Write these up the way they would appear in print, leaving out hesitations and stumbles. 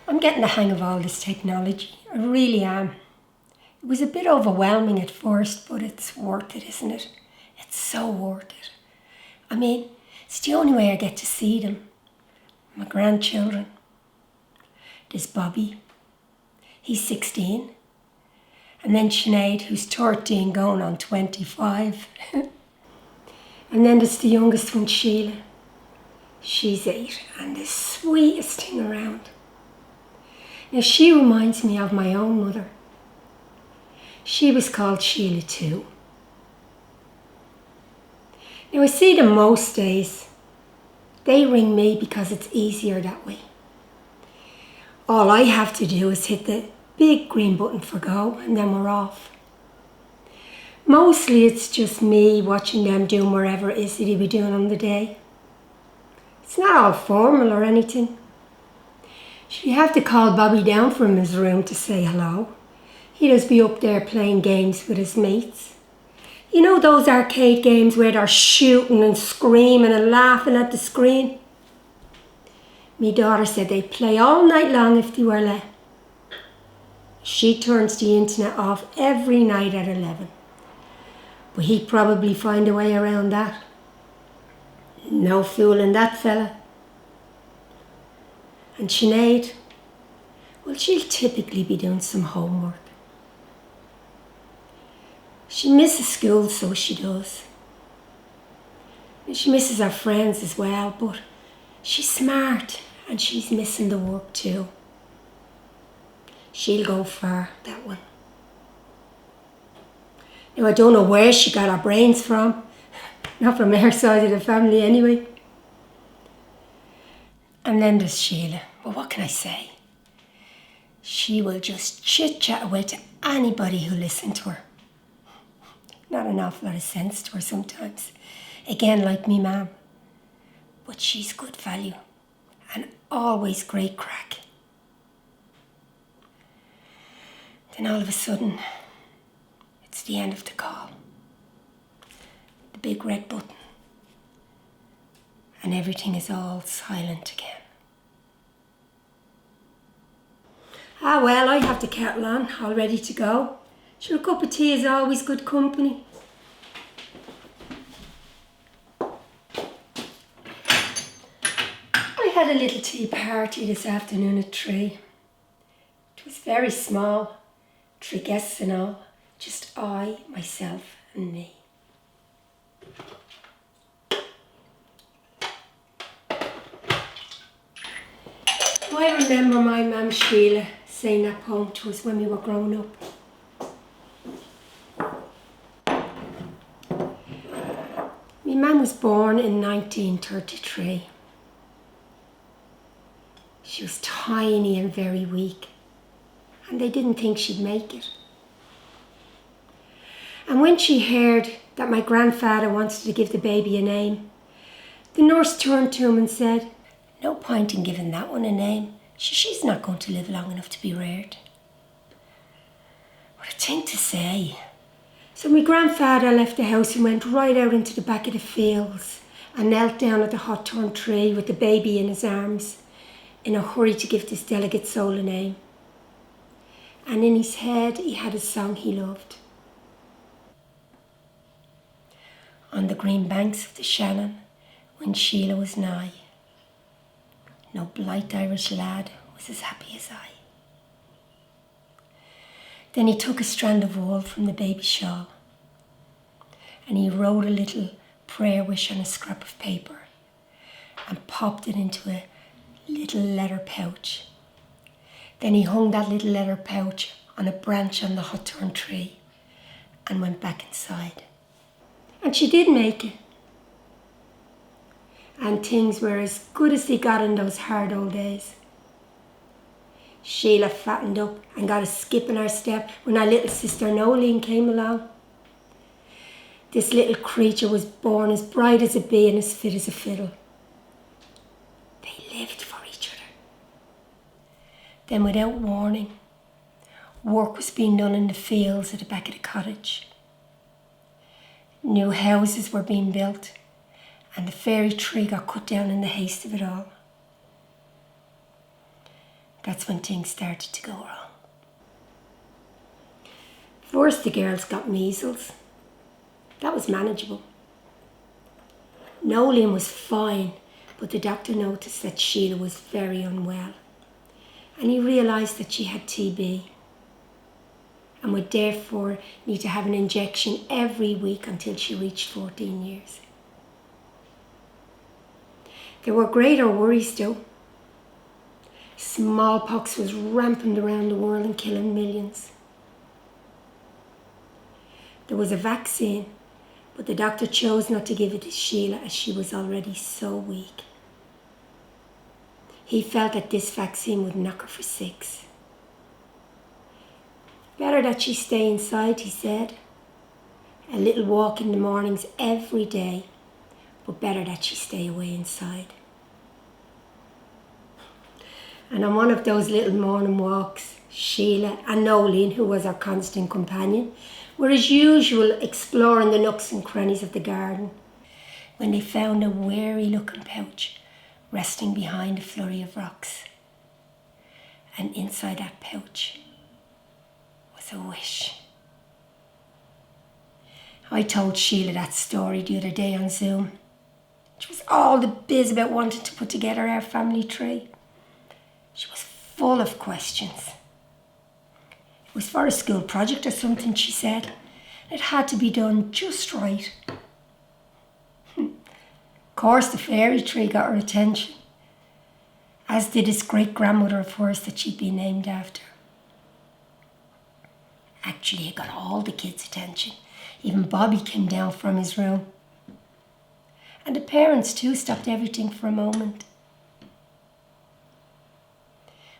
I'm getting the hang of all this technology. I really am. It was a bit overwhelming at first, but it's worth it, isn't it? It's so worth it. I mean, it's the only way I get to see them. My grandchildren. There's Bobby. He's 16. And then Sinead, who's 13 going on 25. And then there's the youngest one, Sheelagh. She's 8 and the sweetest thing around. Now she reminds me of my own mother. She was called Sheelagh too. Now I see them most days. They ring me because it's easier that way. All I have to do is hit the big green button for go and then we're off. Mostly it's just me watching them doing whatever it is that he'll be doing on the day. It's not all formal or anything. You have to call Bobby down from his room to say hello. He'd just be up there playing games with his mates. You know those arcade games where they're shooting and screaming and laughing at the screen? Me daughter said they'd play all night long if they were let. She turns the internet off every night at 11. But he'd probably find a way around that. No fooling that fella. And Sinead, well, she'll typically be doing some homework. She misses school, so she does. And she misses her friends as well, but she's smart and she's missing the work too. She'll go far, that one. Now, I don't know where she got her brains from. Not from her side of the family anyway. And then there's Sheelagh. Well, what can I say? She will just chit-chat away to anybody who listens to her. Not an awful lot of sense to her sometimes. Again, like me mum. But she's good value. And always great crack. Then all of a sudden, it's the end of the call. The big red button. And everything is all silent again. Ah well, I have the kettle on, all ready to go. Sure, a cup of tea is always good company. I had a little tea party this afternoon at 3. It was very small, 3 guests and all, just I, myself and me. I remember my mum Sheelagh saying that poem to us when we were growing up. My mum was born in 1933. She was tiny and very weak, and they didn't think she'd make it. And when she heard that my grandfather wanted to give the baby a name, the nurse turned to him and said, "No point in giving that one a name. She's not going to live long enough to be reared." What a thing to say. So my grandfather left the house and went right out into the back of the fields and knelt down at the hawthorn tree with the baby in his arms in a hurry to give this delicate soul a name. And in his head he had a song he loved. On the green banks of the Shannon, when Sheelagh was nigh, no blight Irish lad was as happy as I. Then he took a strand of wool from the baby's shawl and he wrote a little prayer wish on a scrap of paper and popped it into a little leather pouch. Then he hung that little leather pouch on a branch on the hawthorn tree and went back inside. And she did make it. And things were as good as they got in those hard old days. Sheelagh fattened up and got a skip in her step when our little sister NOELENE came along. This little creature was born as bright as a bee and as fit as a fiddle. They lived for each other. Then, without warning, work was being done in the fields at the back of the cottage. New houses were being built, and the fairy tree got cut down in the haste of it all. That's when things started to go wrong. First, the girls got measles. That was manageable. NOELENE was fine, but the doctor noticed that Sheelagh was very unwell, and he realised that she had TB and would therefore need to have an injection every week until she reached 14 years. There were greater worries though. Smallpox was rampant around the world and killing millions. There was a vaccine, but the doctor chose not to give it to Sheelagh as she was already so weak. He felt that this vaccine would knock her for 6. Better that she stay inside, he said. A little walk in the mornings every day, but better that she stay away inside. And on one of those little morning walks, Sheelagh and NOELENE, who was our constant companion, were as usual exploring the nooks and crannies of the garden when they found a weary-looking pouch resting behind a flurry of rocks. And inside that pouch was a wish. I told Sheelagh that story the other day on Zoom. She was all the biz about wanting to put together our family tree. She was full of questions. It was for a school project or something, she said. It had to be done just right. Of course, the fairy tree got her attention, as did this great-grandmother of hers that she'd been named after. Actually, it got all the kids' attention. Even Bobby came down from his room. And the parents too stopped everything for a moment.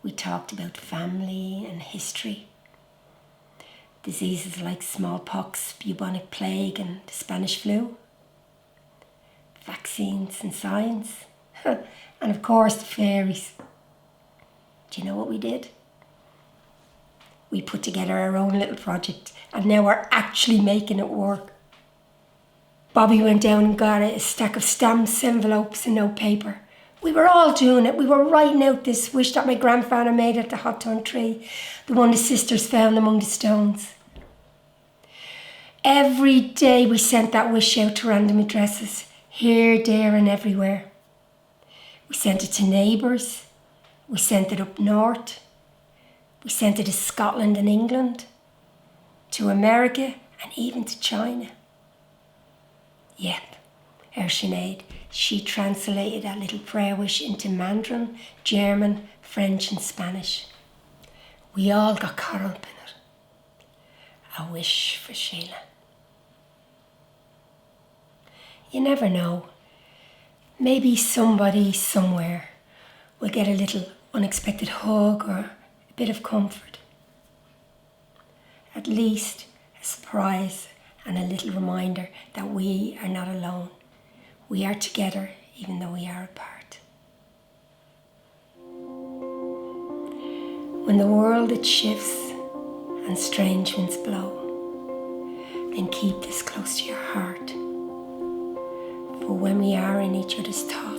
We talked about family and history. Diseases like smallpox, bubonic plague and the Spanish flu. Vaccines and science. And of course the fairies. Do you know what we did? We put together our own little project and now we're actually making it work. Bobby went down and got a stack of stamps, envelopes and notepaper. We were all doing it. We were writing out this wish that my grandfather made at the hot thorn tree, the one the sisters found among the stones. Every day we sent that wish out to random addresses, here, there and everywhere. We sent it to neighbours. We sent it up north. We sent it to Scotland and England, to America and even to China. Yep, our Sinead, she translated that little prayer wish into Mandarin, German, French and Spanish. We all got caught up in it. A wish for Sheelagh. You never know. Maybe somebody somewhere will get a little unexpected hug or a bit of comfort. At least a surprise and a little reminder that we are not alone. We are together even though we are apart. When the world it shifts and strange winds blow, then keep this close to your heart. For when we are in each other's thoughts,